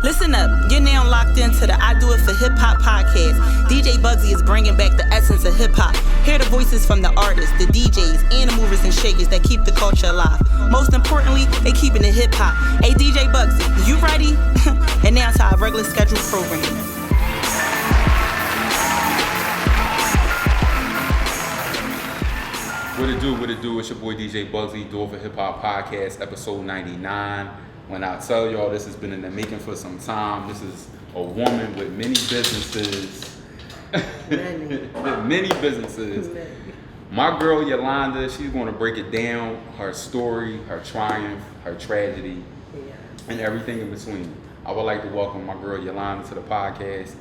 Listen up, you're now locked into the I Do It For Hip Hop podcast. DJ Bugsy is bringing back the essence of hip hop. Hear the voices from the artists, the DJs, and the movers and shakers that keep the culture alive. Most importantly, they keeping it hip hop. Hey DJ Bugsy, you ready? And now to our regular scheduled program. What it do? It's your boy DJ Bugsy, Do It For Hip Hop podcast, episode 99. When I tell y'all this has been in the making for some time, this is a woman with many businesses. Many businesses. My girl Yolanda, she's going to break it down, her story, her triumph, her tragedy, and everything in between. I would like to welcome my girl Yolanda to the podcast.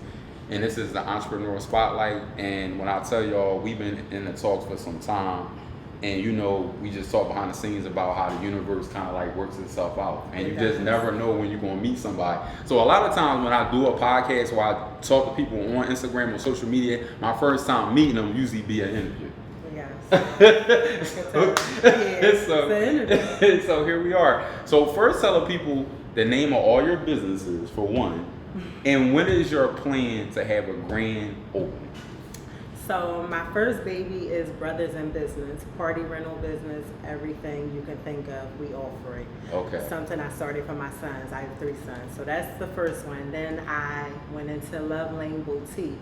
And this is the Entrepreneur Spotlight. And when I tell y'all, we've been in the talks for some time. And you know, we just talk behind the scenes about how the universe kind of like works itself out. And you just never know when you're going to meet somebody. So a lot of times when I do a podcast where I talk to people on Instagram or social media, my first time meeting them usually be an interview. So here we are. So first tell the people the name of all your businesses for one. And when is your plan to have a grand opening? So my first baby is Brothers in Business, party rental business, everything you can think of, we offer it. Okay. Something I started for my sons. I have 3 sons. So that's the first one. Then I went into L.L.C boutique,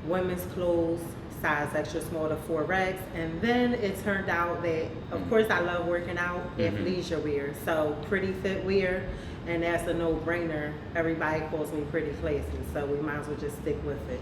women's clothes, size extra small to 4X. And then it turned out that, of course, I love working out and leisure wear. So pretty fit wear. And that's a no-brainer. Everybody calls me pretty classy, so we might as well just stick with it.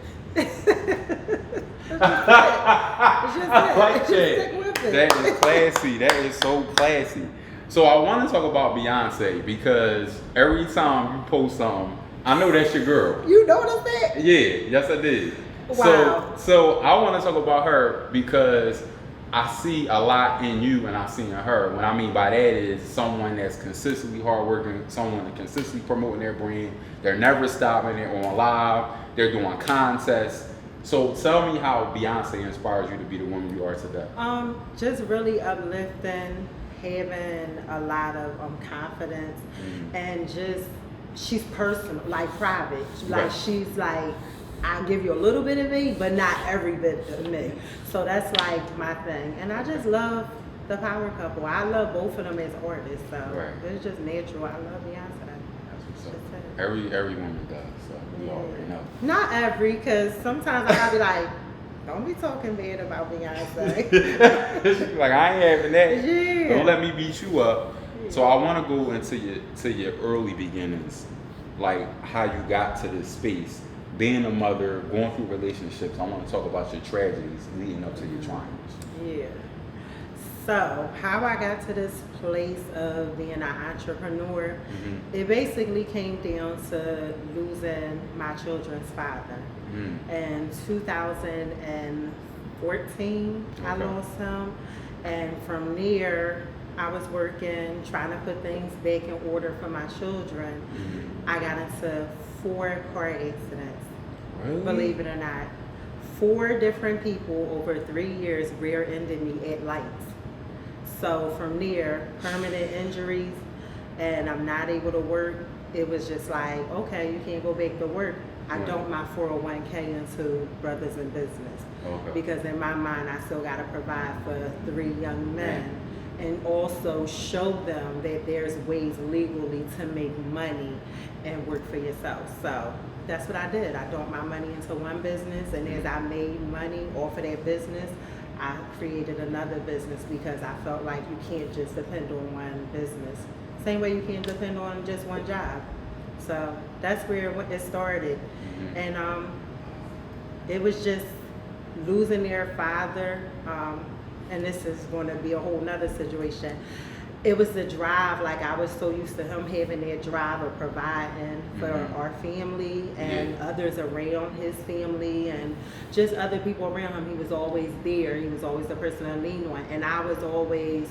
I like that. That is classy. That is so classy. So I want to talk about Beyonce because every time you post something, I know that's your girl. You noticed that? Yeah, yes I did. Wow. So I want to talk about her because I see a lot in you and I see in her. What I mean by that is someone that's consistently hardworking, someone that's consistently promoting their brand. They're never stopping it on live. They're doing contests. So tell me how Beyonce inspires you to be the woman you are today. Just really uplifting, having a lot of confidence, and just she's personal, like private. Like she's like, I'll give you a little bit of me, but not every bit of me. So that's like my thing. And I just love the power couple. I love both of them as artists. So it's just natural. I love Beyonce. That's what's up. Every woman does. So you already know. Not every, because sometimes I gotta be like, don't be talking bad about Beyonce. Like, I ain't having that. Yeah. Don't let me beat you up. So I want to go into your early beginnings, like how you got to this space. Being a mother, going through relationships, I want to talk about your tragedies leading up to your triumphs. Yeah. So, how I got to this place of being an entrepreneur, it basically came down to losing my children's father. In 2014, I lost him. And from there, I was working, trying to put things back in order for my children. I got into 4 car accidents. Really? Believe it or not. 4 different people over 3 years rear-ended me at lights. So from there, permanent injuries, and I'm not able to work. It was just like, okay, you can't go back to work. I dumped my 401k into Brothers in Business. Because in my mind, I still got to provide for 3 young men. And also show them that there's ways legally to make money and work for yourself. So that's what I did. I dumped my money into one business, and as I made money off of that business, I created another business because I felt like you can't just depend on one business. Same way you can't depend on just one job. So that's where it started. And it was just losing their father. And this is going to be a whole nother situation. It was the drive, like I was so used to him having that drive of providing for our family and others around his family and just other people around him. He was always there. He was always the person to lean on. And I was always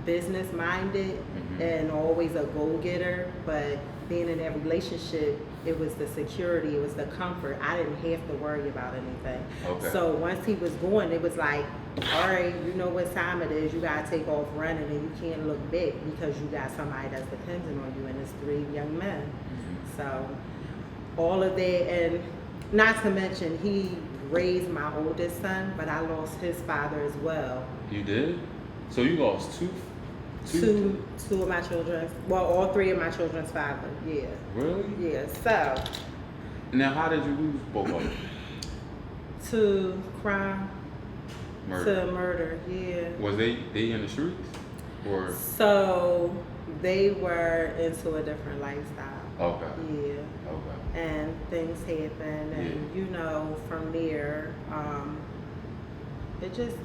business minded and always a go-getter, but being in that relationship, it was the security, it was the comfort. I didn't have to worry about anything. So once he was going, it was like, all right, you know what time it is. You got to take off running and you can't look back because you got somebody that's dependent on you, and it's 3 young men. So all of that, and not to mention he raised my oldest son, but I lost his father as well. You did? So you lost two Two of my children's, well, all three of my children's father. Yeah. Really? Yeah. So. Now, how did you lose both of them? To crime. Murder. To murder. Yeah. Was they in the streets, or? So they were into a different lifestyle. Okay. Yeah. Okay. And things happen, and you know, from there,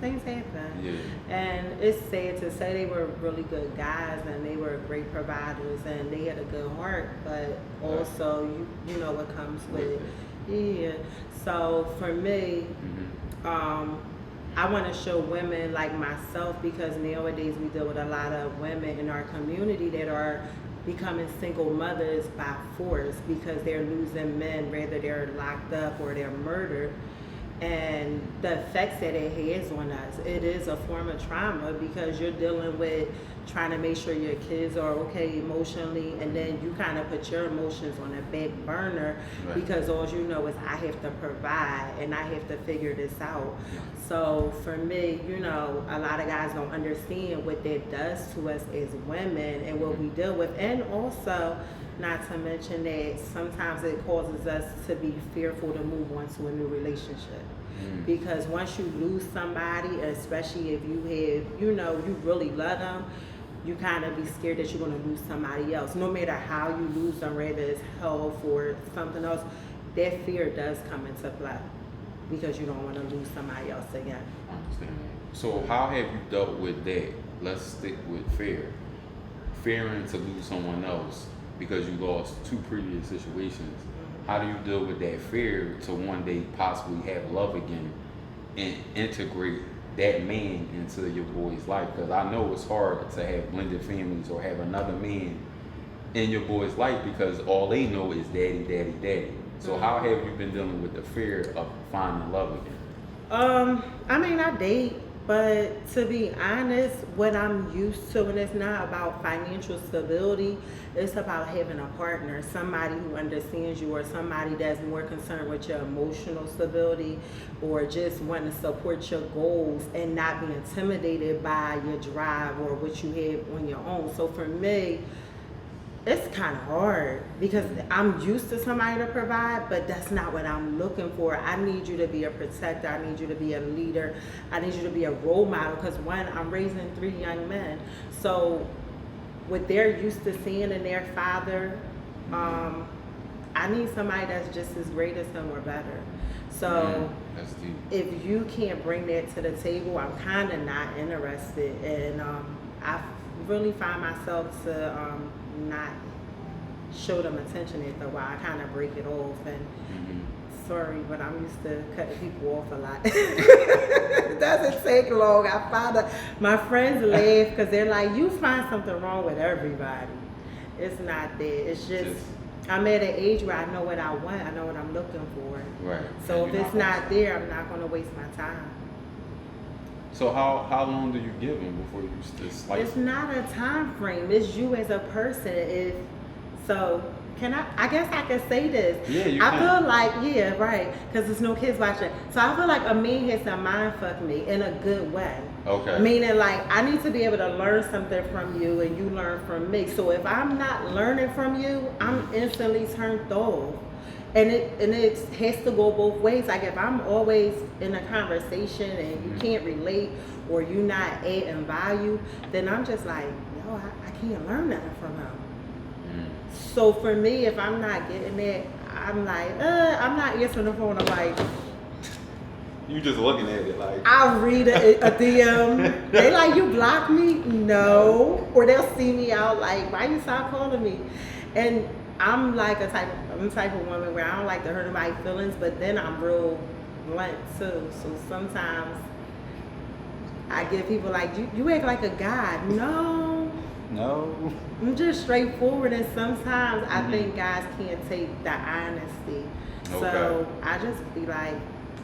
things happen. Yeah. And it's sad to say they were really good guys and they were great providers and they had a good heart, but also you know what comes with it. Yeah. So for me, I want to show women like myself, because nowadays we deal with a lot of women in our community that are becoming single mothers by force because they're losing men, whether they're locked up or they're murdered. And the effects that it has on us, it is a form of trauma, because you're dealing with trying to make sure your kids are okay emotionally, and then you kind of put your emotions on a back burner because all you know is I have to provide and I have to figure this out. So for me, you know, a lot of guys don't understand what that does to us as women and what we deal with, and also not to mention that sometimes it causes us to be fearful to move on to a new relationship. Because once you lose somebody, especially if you have, you know, you really love them, you kind of be scared that you're going to lose somebody else. No matter how you lose them, whether it's health or something else, that fear does come into play because you don't want to lose somebody else again. I understand. So how have you dealt with that? Let's stick with fear. Fearing to lose someone else because you lost two previous situations. How do you deal with that fear to one day possibly have love again and integrate that man into your boy's life? Because I know it's hard to have blended families or have another man in your boy's life because all they know is daddy, daddy, daddy. So how have you been dealing with the fear of finding love again? I mean, I date, but to be honest, what I'm used to, and it's not about financial stability, it's about having a partner, somebody who understands you, or somebody that's more concerned with your emotional stability, or just wanting to support your goals and not be intimidated by your drive or what you have on your own. So for me, it's kind of hard because I'm used to somebody to provide, but that's not what I'm looking for. I need you to be a protector. I need you to be a leader. I need you to be a role model, because one, I'm raising 3 young men. So what they're used to seeing in their father, I need somebody that's just as great as him or better. So that's deep. If you can't bring that to the table, I'm kind of not interested. And I really find myself to not show them attention after a while. I kind of break it off, and sorry, but I'm used to cutting people off a lot. It doesn't take long. I find my friends laugh because they're like, you find something wrong with everybody. It's not that. It's just I'm at an age where I know what I want. I know what I'm looking for. Right. So if it's not there, I'm not going to waste my time. So how long do you give them before you just like? It's not a time frame. It's you as a person. I guess I can say this. Yeah, you I can. feel like, yeah, right, because there's no kids watching. So I feel like a man has to mind fuck me in a good way. Okay. Meaning, like, I need to be able to learn something from you and you learn from me. So if I'm not learning from you, I'm instantly turned off. And it has to go both ways. Like if I'm always in a conversation and you can't relate or you're not adding value, then I'm just like, yo, I can't learn nothing from him. So for me, if I'm not getting that, I'm like, I'm not answering the phone. I'm like, you just looking at it like. I'll read a DM. They like, you block me? No. Or they'll see me out like, why you stop calling me? And I'm like I'm the type of woman where I don't like to hurt anybody's feelings, but then I'm real blunt too. So sometimes I give people like, you act like a guy. No. I'm just straightforward, and sometimes I think guys can't take the honesty. Okay. So I just be like,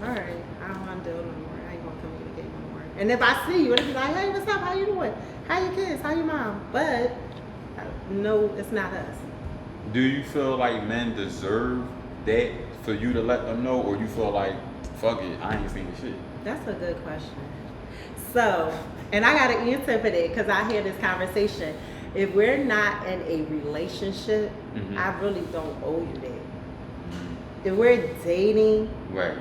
all right, I don't want to deal no more. I ain't gonna communicate no more. And if I see you, it'll be like, hey, what's up? How you doing? How your kids? How your mom? But no, it's not us. Do you feel like men deserve that for you to let them know, or you feel like, fuck it, I ain't seen shit? That's a good question. So, and I got an answer for that because I had this conversation. If we're not in a relationship, I really don't owe you that. If we're dating, Right.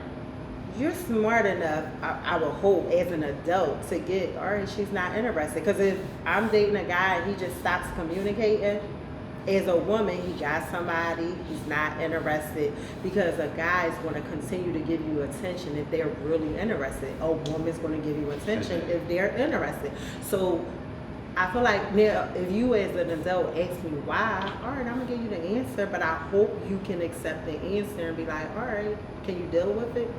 you're smart enough, I would hope, as an adult to get, all right, she's not interested. Because if I'm dating a guy and he just stops communicating, as a woman, he got somebody, he's not interested, because a guy is going to continue to give you attention if they're really interested. A woman's going to give you attention if they're interested. So I feel like now, if you as an adult ask me why, all right, I'm going to give you the answer, but I hope you can accept the answer and be like, all right, can you deal with it?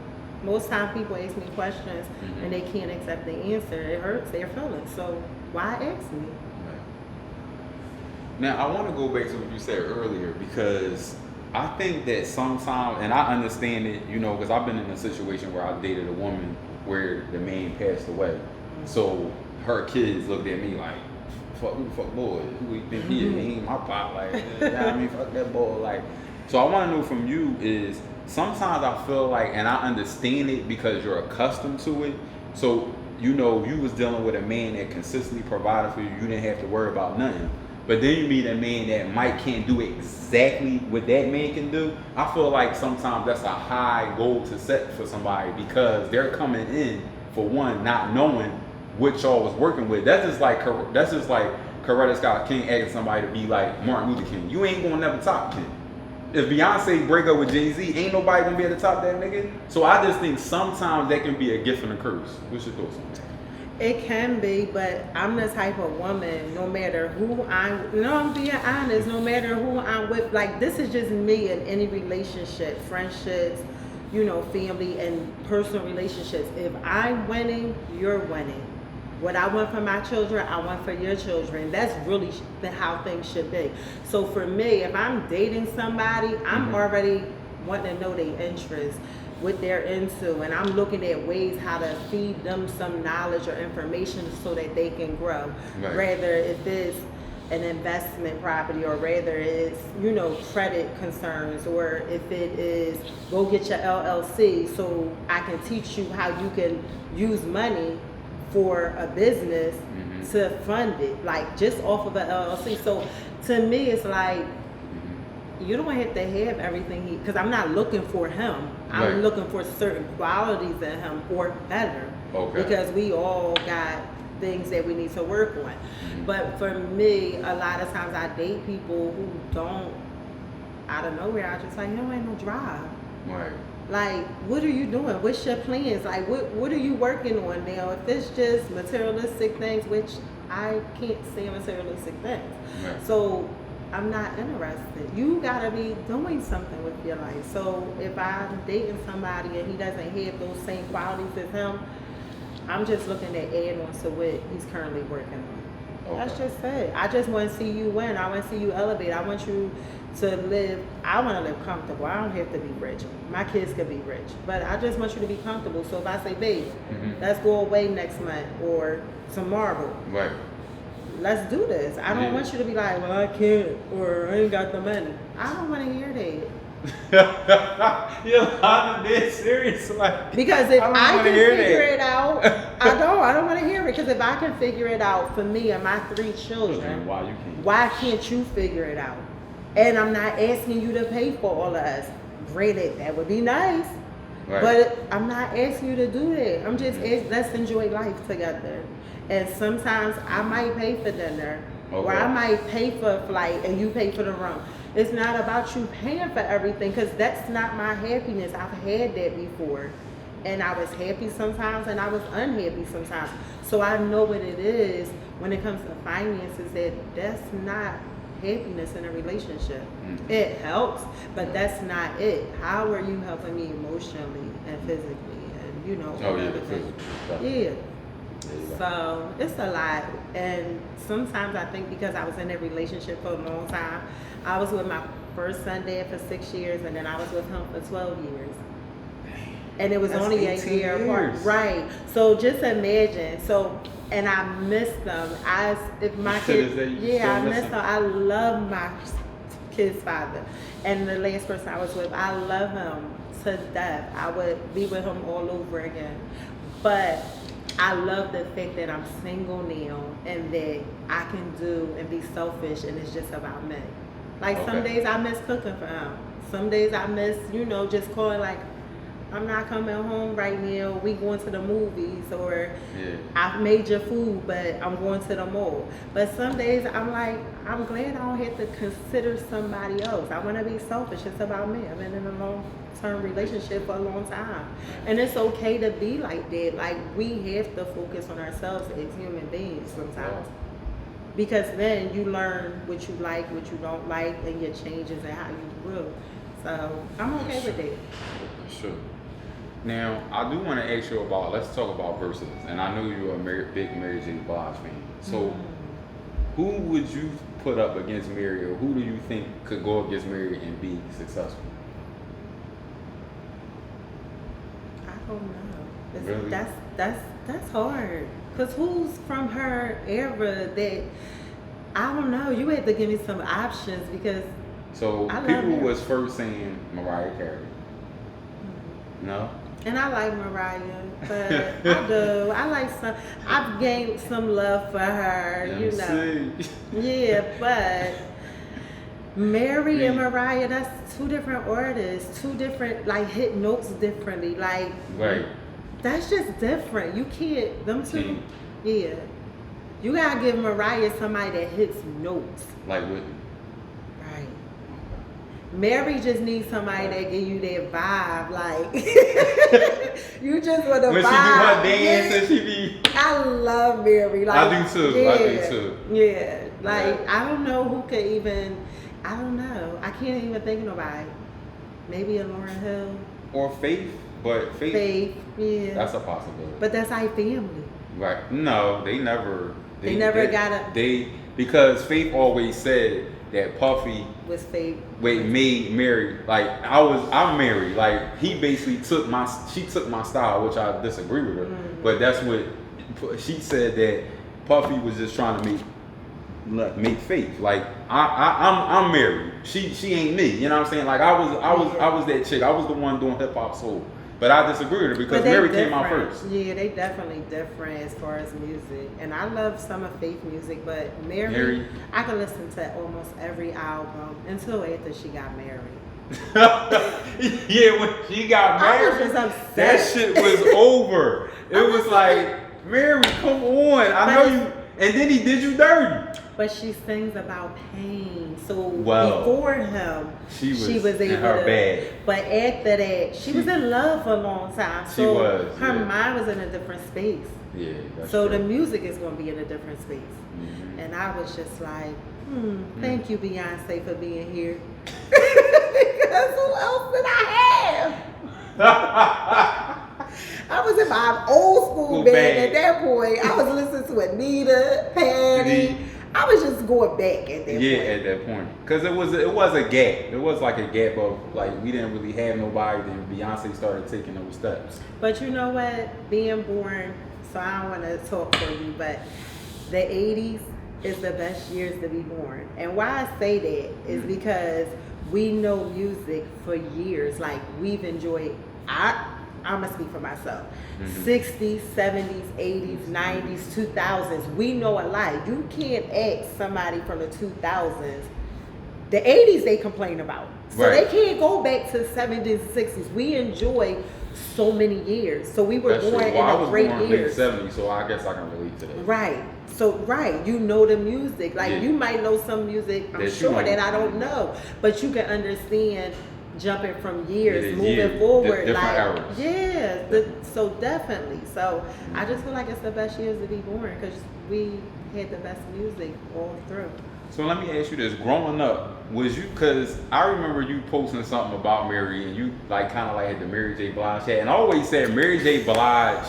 Most times people ask me questions and they can't accept the answer. It hurts their feelings. So why ask me? Now, I want to go back to what you said earlier, because I think that sometimes, and I understand it, you know, because I've been in a situation where I dated a woman where the man passed away. So her kids looked at me like, fuck, who the fuck boy? Who you think he is? He ain't my pop. Like, you know what I mean? Fuck that boy. Like, so I want to know from you is, sometimes I feel like, and I understand it because you're accustomed to it. So, you know, you was dealing with a man that consistently provided for you. You didn't have to worry about nothing. But then you meet a man that might can't do exactly what that man can do. I feel like sometimes that's a high goal to set for somebody, because they're coming in, for one, not knowing what y'all was working with. That's just like Coretta Scott King asking somebody to be like Martin Luther King. You ain't gonna never top King. If Beyonce break up with Jay-Z, ain't nobody gonna be able to top that nigga. So I just think sometimes that can be a gift and a curse. What's your thoughts on that? It can be, but I'm the type of woman, no matter who I'm being honest, no matter who I'm with, like, this is just me in any relationship, friendships, you know, family and personal relationships. If I'm winning, you're winning. What I want for my children, I want for your children. That's really how things should be. So for me, if I'm dating somebody, I'm already wanting to know their interests, what they're into, and I'm looking at ways how to feed them some knowledge or information so that they can grow. Right. Rather if it's an investment property, or rather it's, you know, credit concerns, or if it is go get your L.L.C. so I can teach you how you can use money for a business to fund it, like just off of an L.L.C. So to me, it's like, you don't have to have everything because I'm not looking for him. I'm looking for certain qualities in him, or better. Okay. Because we all got things that we need to work on. But for me, a lot of times I date people who don't, out of nowhere, I just like, you ain't no drive. Right. Like, what are you doing? What's your plans? Like, what are you working on now? If it's just materialistic things, which I can't say materialistic things. Right. So I'm not interested. You gotta be doing something with your life. So if I'm dating somebody and he doesn't have those same qualities as him, I'm just looking to add on to what he's currently working on. Okay. That's just it. I just want to see you win. I want to see you elevate. I want you to live. I want to live comfortable. I don't have to be rich. My kids could be rich, but I just want you to be comfortable. So if I say, babe, let's go away next month or tomorrow. Right. Let's do this. I don't want you to be like, well, I can't, or I ain't got the money. I don't want to hear that. You're dead serious. Like, because if I can figure that. it out, I don't want to hear it. Because if I can figure it out for me and my 3 children, why you can't? Why can't you figure it out? And I'm not asking you to pay for all of us. Granted, that would be nice. Right. But I'm not asking you to do that. I'm just asking, let's enjoy life together. And sometimes I might pay for dinner, or I might pay for a flight and you pay for the room. It's not about you paying for everything, because that's not my happiness. I've had that before. And I was happy sometimes and I was unhappy sometimes. So I know what it is when it comes to finances, that's not happiness in a relationship. It helps, but that's not it. How are you helping me emotionally and physically? And you know, the physical. Yeah. So it's a lot, and sometimes I think because I was in a relationship for a long time, I was with my first son dad for 6 years, and then I was with him for 12 years, and it was only a year apart, right? So just imagine. So, and I miss them. If my kids, I miss them. I love my kid's father. And the last person I was with, I love him to death. I would be with him all over again. But I love the fact that I'm single now and that I can do and be selfish and it's just about me. Like some days I miss cooking for him. Some days I miss, just calling like, I'm not coming home right now. We going to the movies, or I've made your food, but I'm going to the mall. But some days I'm like, I'm glad I don't have to consider somebody else. I want to be selfish. It's about me. I've been in a long-term relationship for a long time, and it's okay to be like that. Like we have to focus on ourselves as human beings sometimes, because then you learn what you like, what you don't like, and your changes and how you grow. So I'm okay with that. Sure. Now, I do want to ask you about, let's talk about verses. And I know you're a big Mary J. Blige fan. So, who would you put up against Mary, or who do you think could go against Mary and be successful? I don't know. Really? That's hard. Because who's from her era that, I don't know. You had to give me some options because So, people was first saying Mariah Carey. No? And I like Mariah, but I do. I like I've gained some love for her, Yeah, but Mary and Mariah, that's two different artists, two different, like, hit notes differently. Like, that's just different. You can't, them two, yeah. You gotta give Mariah somebody that hits notes. Like Whitney. Right. Mary just needs somebody that give you that vibe, like you just want to vibe. When she do her dance and she be. I love Mary. Like I do too. Yeah, I do too. Yeah. Like I don't know who could even. I don't know. I can't even think of nobody. Maybe a Lauryn Hill. Or Faith, but Faith. Yeah. That's a possibility. But that's our family. Right. No, they never. They never got a. Because Faith always said that Puffy was Faith. Made Mary, like I'm Mary. Like she took my style, which I disagree with her. But that's what she said, that Puffy was just trying to make Faith. Like I'm Mary. She ain't me. You know what I'm saying? Like I was that chick. I was the one doing hip hop soul. But I disagree with her because Mary came out first. Yeah, they definitely different as far as music. And I love some of Faith music, but Mary, I can listen to almost every album until after she got married. Yeah, when she got married, I was just upset. That shit was over. It was like, Mary, come on. I know you. And then he did you dirty. But she sings about pain. So before him, she was able in her bag. But after that, she was in love for a long time. So her mind was in a different space. Yeah, that's so true. The music is going to be in a different space. Mm-hmm. And I was just like, thank you, Beyonce, for being here. Because who else did I have? I was in my old school band at that point. I was listening to Anita, Patty. I was just going back at that point. Yeah, at that point. Because it was a gap. It was like a gap of, like, we didn't really have nobody. Then Beyonce started taking those steps. But you know what? Being born, so I don't want to talk for you, but the 80s is the best years to be born. And why I say that is because we know music for years. Like, we've enjoyed, I'm going to speak for myself. 60s, 70s, 80s, 90s, 2000s. We know a lot. You can't ask somebody from the 2000s. The 80s they complain about. So they can't go back to 70s, 60s. We enjoy so many years. So we were born in a great years. I was born late 70s, so I guess I can relate to that. Right. So, you know the music. Like, you might know some music, I'm sure, that I don't know. But you can understand jumping from years, moving forward, like so definitely. So I just feel like it's the best years to be born because we had the best music all through. So let me ask you this: growing up, was you? Because I remember you posting something about Mary, and you like kind of like had the Mary J. Blige hat, and I always said Mary J. Blige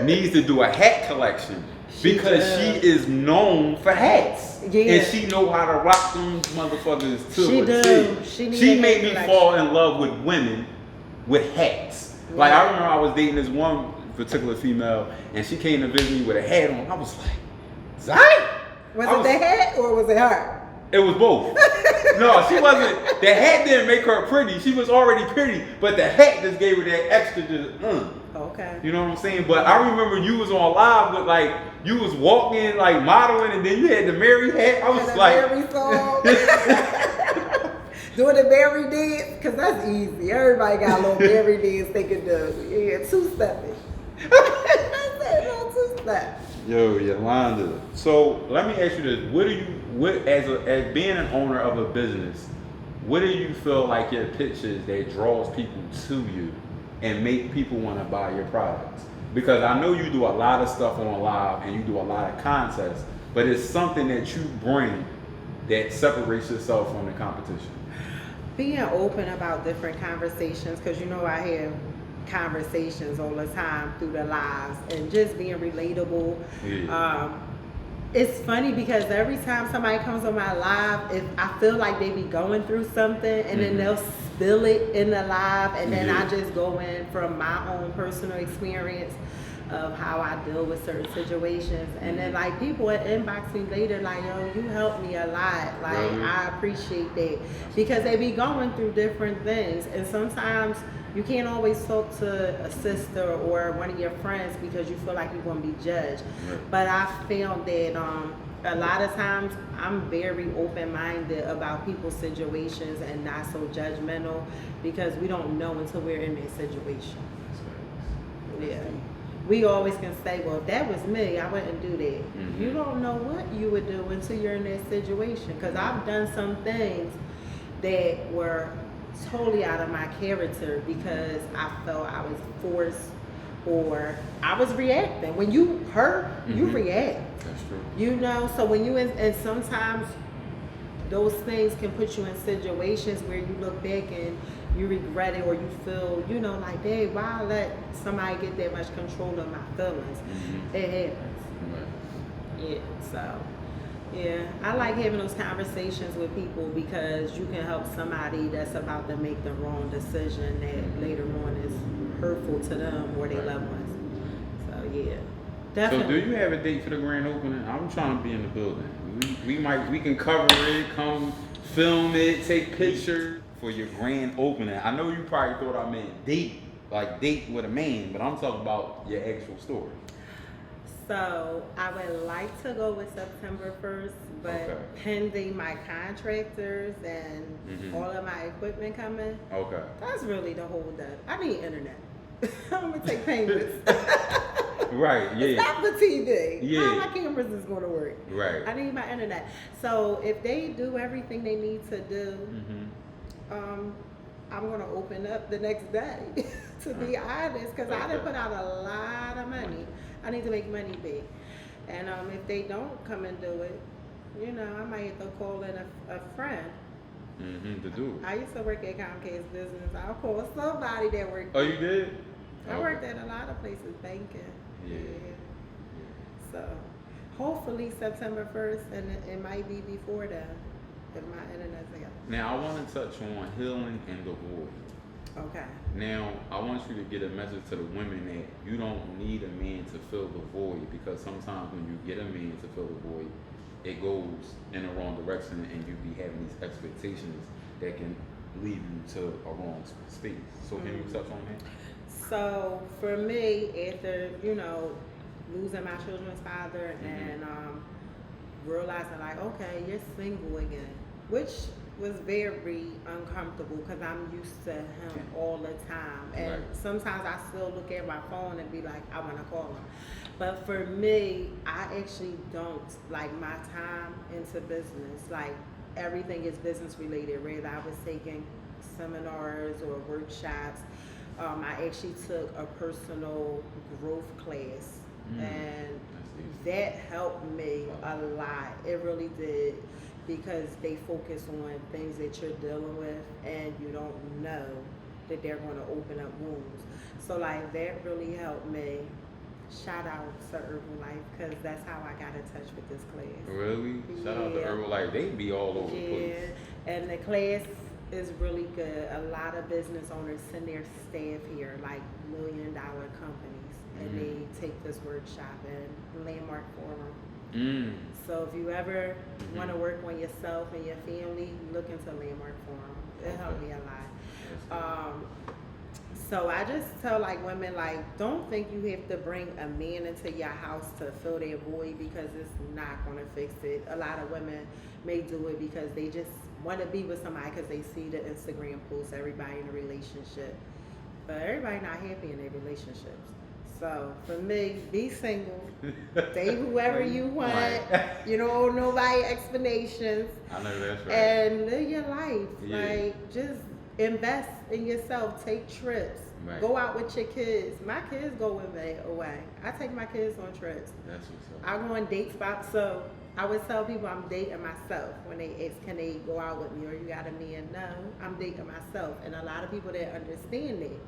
needs to do a hat collection. Because she is known for hats. Yeah. And she know how to rock them motherfuckers too. She do. She made me fall in love with women with hats. Yeah. Like I remember I was dating this one particular female and she came to visit me with a hat on. I was like, Zai? Was it the hat or was it her? It was both. No, she wasn't. The hat didn't make her pretty. She was already pretty, but the hat just gave her that extra Okay. You know what I'm saying? But I remember you was on live with like you was walking like modeling, and then you had the Mary hat. I was like, Mary song. Doing the Mary dance, because that's easy. Everybody got a little Mary dance they can do. Yeah, two-stepping. That's it, little two-step. Yo, Yolanda. So let me ask you this: as being an owner of a business, what do you feel like your pitch is that draws people to you and make people want to buy your products? Because I know you do a lot of stuff on live and you do a lot of contests, but it's something that you bring that separates yourself from the competition. Being open about different conversations, because I have conversations all the time through the lives, and just being relatable. Yeah. It's funny because every time somebody comes on my live, if I feel like they be going through something, and then they'll spill it in the live, and then I just go in from my own personal experience of how I deal with certain situations, and then like people would inbox me later like, yo, you helped me a lot, like Really? I appreciate that, because they be going through different things, and sometimes you can't always talk to a sister or one of your friends because you feel like you're going to be judged. Right. But I found that a lot of times I'm very open-minded about people's situations and not so judgmental, because we don't know until we're in that situation. Yeah. We always can say, well, if that was me, I wouldn't do that. You don't know what you would do until you're in that situation. Because I've done some things that were totally out of my character because I felt I was forced or I was reacting. When you hurt, you react. That's true. So when you and sometimes those things can put you in situations where you look back and you regret it, or you feel, like, hey, why I let somebody get that much control of my feelings? It happens. Right. Yeah, so, yeah, I like having those conversations with people because you can help somebody that's about to make the wrong decision that later on is hurtful to them or their loved ones. So, yeah, definitely. So do you have a date for the grand opening? I'm trying to be in the building. We can cover it, come film it, take pictures for your grand opening. I know you probably thought I meant date with a man, but I'm talking about your actual story. So I would like to go with September 1st, but pending my contractors and all of my equipment coming, that's really the hold up. I need internet. I'm gonna take payments. Right, yeah. It's not for TV. Yeah. How my cameras is gonna work? Right. I need my internet. So if they do everything they need to do, I'm gonna open up the next day. To be honest, because I done put out a lot of money. I need to make money big. And if they don't come and do it, I might have to call in a friend. To do it. I used to work at Comcast Business. I'll call somebody that worked. Oh, you did? I worked at a lot of places banking. Yeah. So hopefully September 1st, and it might be before that if my internet's together. Now I want to touch on healing and the void. Okay. Now I want you to get a message to the women that you don't need a man to fill the void, because sometimes when you get a man to fill the void, it goes in the wrong direction and you be having these expectations that can lead you to a wrong space. So can you touch on that? So for me, after losing my children's father and realizing like, okay, you're single again, which was very uncomfortable because I'm used to him all the time, and sometimes I still look at my phone and be like, I want to call him. But for me, I actually don't like my time into business. Like everything is business related. Whether I was taking seminars or workshops, I actually took a personal growth class, and that helped me a lot. It really did, because they focus on things that you're dealing with and you don't know that they're going to open up wounds. So like that really helped me. Shout out to Herbalife, because that's how I got in touch with this class. Really? Shout out to Herbalife. They be all over the place. Yeah, and the class is really good. A lot of business owners send their staff here, like $1 million companies, and they take this workshop in Landmark Forum. So if you ever want to work on yourself and your family, look into Landmark Forum. It helped me a lot. So I just tell like women, like, don't think you have to bring a man into your house to fill their void, because it's not going to fix it. A lot of women may do it because they just want to be with somebody because they see the Instagram posts, everybody in a relationship. But everybody not happy in their relationships. So for me, be single, date whoever you want. You don't owe nobody explanations. I know that's right. And live your life. Yeah. Like, just invest in yourself. Take trips. Right. Go out with your kids. My kids go with me away. I take my kids on trips. That's what's up. I go on date spots. So I would tell people I'm dating myself when they ask, can they go out with me, or you got a man? No, I'm dating myself. And a lot of people that understand that.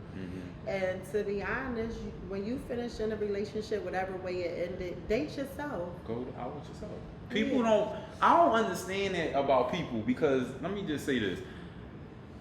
And to be honest, when you finish in a relationship, whatever way it ended, date yourself. Go out with yourself. People I don't understand that about people, because let me just say this.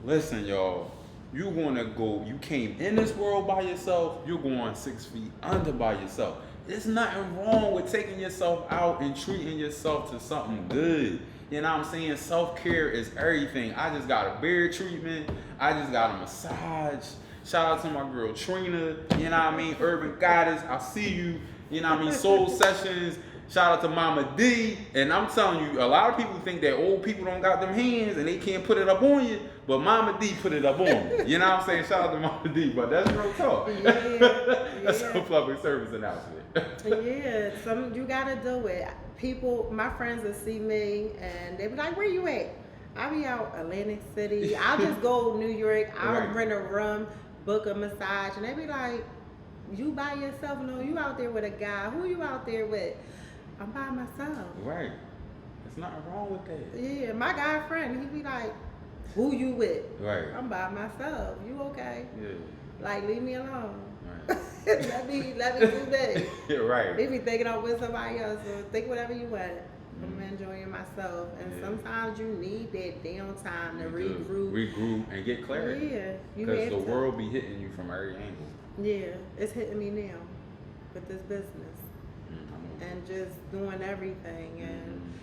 Listen, y'all, you came in this world by yourself, you're going 6 feet under by yourself. There's nothing wrong with taking yourself out and treating yourself to something good. You know what I'm saying? Self-care is everything. I just got a beard treatment. I just got a massage. Shout out to my girl Trina. You know what I mean? Urban Goddess. I see you. You know what I mean? Soul Sessions. Shout out to Mama D. And I'm telling you, a lot of people think that old people don't got them hands and they can't put it up on you. But Mama D put it up on you. You know what I'm saying? Shout out to Mama D. But that's real talk. That's a public service announcement. You gotta do it. People, my friends will see me and they be like, where you at? I'll be out Atlantic City. I'll just go New York. I'll rent a room, book a massage, and they be like, you by yourself? No, you out there with a guy. Who you out there with? I'm by myself. Right. There's nothing wrong with that. Yeah, my guy friend, he be like, who you with? Right. I'm by myself. You okay? Yeah. Like, leave me alone. Right. let me do this. Yeah, right. They be thinking I'm with somebody else, so think whatever you want. I'm enjoying myself, and sometimes you need that downtime to regroup and get clarity. Yeah, because the world be hitting you from every angle. Yeah, it's hitting me now with this business and just doing everything. And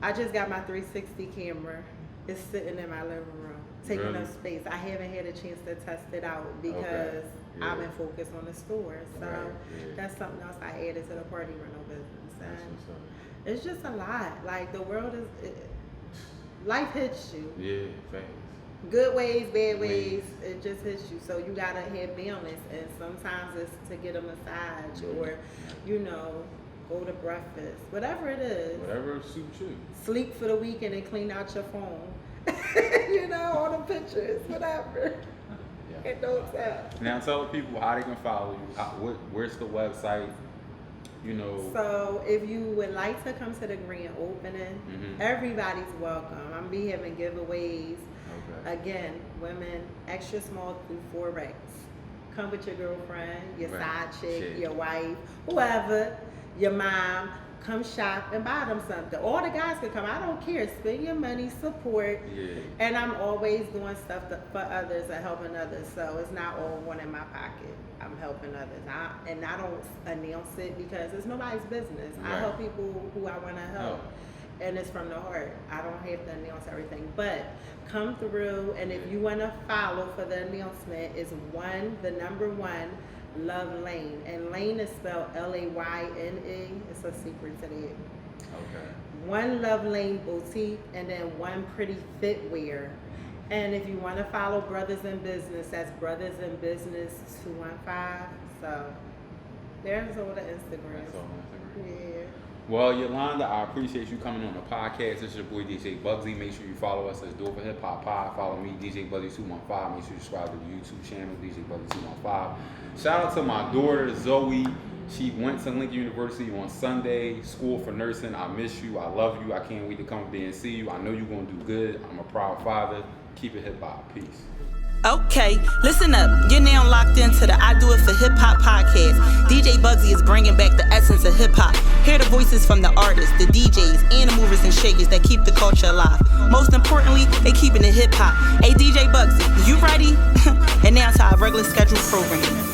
I just got my 360 camera. It's sitting in my living room, taking up space. I haven't had a chance to test it out because I've been focused on the store. So that's something else I added to the party rental business. And it's just a lot. Like, the world life hits you. Yeah, thanks. Good ways, bad ways, it just hits you. So you gotta have balance. And sometimes it's to get a massage or, go to breakfast. Whatever it is. Whatever suits you. Sleep for the weekend and clean out your phone. All the pictures, whatever. And don't tell. Now tell the people how they can follow you. Where's the website? So if you would like to come to the grand opening, everybody's welcome. I'm be having giveaways. Again, women extra small through 4X. Come with your girlfriend, your side chick, your wife, whoever, your mom. Come shop and buy them something. All the guys can come. I don't care. Spend your money, support. And I'm always doing stuff for others and helping others. So it's not all one in my pocket. I'm helping others. I don't announce it because it's nobody's business. I help people who I want to help. And it's from the heart. I don't have to announce everything. But come through, and if you want to follow for the announcement, it's the number 1, Love Lane. And Lane is spelled L-A-Y-N-E. It's a secret to that. Okay. 1 Love Lane Boutique, and then 1 Pretty Fitwear. And if you want to follow Brothers in Business, that's Brothers in Business 215. So there's all the Instagrams. That's all on Instagram. Yeah. Well, Yolanda, I appreciate you coming on the podcast. This is your boy DJ Bugsy. Make sure you follow us as Do It For Hip Hop Pod. Follow me, DJ Bugsy 215. Make sure you subscribe to the YouTube channel, DJ Bugsy 215. Shout out to my daughter Zoe. She went to Lincoln University on Sunday. School for nursing. I miss you. I love you. I can't wait to come up there and see you. I know you're gonna do good. I'm a proud father. Keep it hip hop. Peace. Okay, listen up. You're now locked into the I Do It For Hip Hop podcast. DJ Bugsy is bringing back the essence of hip hop. Hear the voices from the artists, the DJs, and the movers and shakers that keep the culture alive. Most importantly, they keeping it hip hop. Hey DJ Bugsy, you ready? And now to our regular scheduled programming.